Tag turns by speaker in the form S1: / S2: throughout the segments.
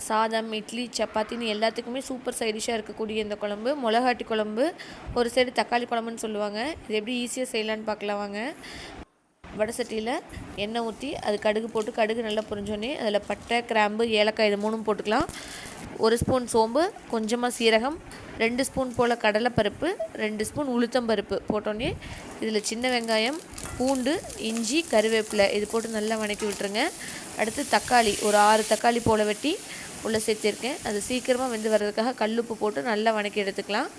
S1: சாதம், இட்லி, சப்பாத்தின்னு எல்லாத்துக்குமே சூப்பர் சைடிஷ்ஷாக இருக்கக்கூடிய இந்த குழம்பு மிளகாட்டி குழம்பு. ஒரு சைடு தக்காளி குழம்புன்னு சொல்லுவாங்க. இது எப்படி ஈஸியாக செய்யலான்னு பார்க்கலாம் வாங்க. வடை சட்டியில் எண்ணெய் ஊற்றி அது கடுகு போட்டு கடுகு நல்லா பொரிஞ்சோடனே அதில் பட்டை, கிராம்பு, ஏலக்காய் இது 3 போட்டுக்கலாம். 1 ஸ்பூன் சோம்பு, கொஞ்சமாக சீரகம், 2 ஸ்பூன் போல் கடலைப்பருப்பு, 2 ஸ்பூன் உளுத்தம்பருப்பு போட்டோன்னே இதில் சின்ன வெங்காயம், பூண்டு, இஞ்சி, கருவேப்பிலை இது போட்டு நல்லா வணக்கி விட்டுருங்க. அடுத்து தக்காளி ஒரு 6 தக்காளி போல் வெட்டி உள்ளே சேர்த்திருக்கேன். அது சீக்கிரமாக வெந்து வர்றதுக்காக கல்லுப்பு போட்டு நல்லா வணக்கி எடுத்துக்கலாம்.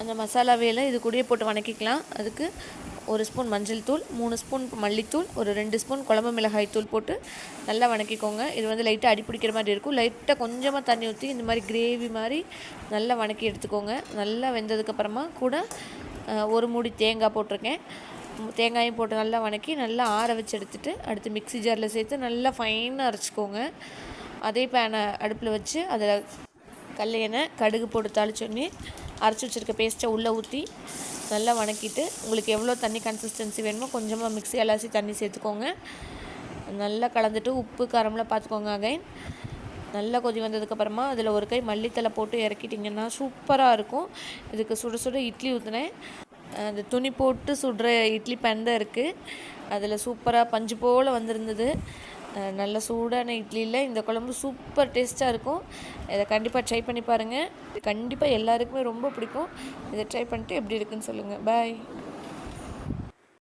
S1: அந்த மசாலாவையெல்லாம் இது கூடயே போட்டு வணக்கிக்கலாம். அதுக்கு 1 ஸ்பூன் மஞ்சள் தூள், 3 ஸ்பூன் மல்லித்தூள், ஒரு 2 ஸ்பூன் குழம்பு மிளகாய் தூள் போட்டு நல்லா வணக்கிக்கோங்க. இது வந்து லைட்டாக அடிப்பிடிக்கிற மாதிரி இருக்கும். லைட்டாக கொஞ்சமாக தண்ணி ஊற்றி இந்த மாதிரி கிரேவி மாதிரி நல்லா வணக்கி எடுத்துக்கோங்க. நல்லா வெந்ததுக்கப்புறமா கூட 1 மூடி தேங்காய் போட்டிருக்கேன். தேங்காயும் போட்டு நல்லா வணக்கி நல்லா ஆற வச்சு எடுத்துகிட்டு அடுத்து மிக்ஸி ஜாரில் சேர்த்து நல்லா ஃபைனாக அரைச்சிக்கோங்க. அதே பேனை அடுப்பில் வச்சு அதில் கடலை எண்ணெய், கடுகு போட்டு தாளிச்சோடனே அரைச்சி வச்சுருக்க பேஸ்ட்டை உள்ளே ஊற்றி நல்லா வணக்கிட்டு உங்களுக்கு எவ்வளோ தண்ணி கன்சிஸ்டன்சி வேணுமோ கொஞ்சமாக மிக்ஸி அலசி தண்ணி சேர்த்துக்கோங்க. நல்லா கலந்துட்டு உப்பு காரம்லாம் பார்த்துக்கோங்க. அகைன் நல்லா கொதி வந்ததுக்கப்புறமா அதில் ஒரு கை மல்லித்தலை போட்டு இறக்கிட்டிங்கன்னா சூப்பராக இருக்கும். இதுக்கு சுட சுட இட்லி ஊற்றினேன். அந்த துணி போட்டு சுடுற இட்லி பேன் தான் இருக்குது. அதில் சூப்பராக பஞ்சு போல் வந்திருந்தது. நல்ல சூடான இட்லியில் இந்த குழம்பு சூப்பர் டேஸ்ட்டாக இருக்கும். இதை கண்டிப்பாக ட்ரை பண்ணி பாருங்கள். கண்டிப்பாக எல்லாருக்குமே ரொம்ப பிடிக்கும். இதை ட்ரை பண்ணிட்டு எப்படி இருக்குன்னு சொல்லுங்கள். பாய்.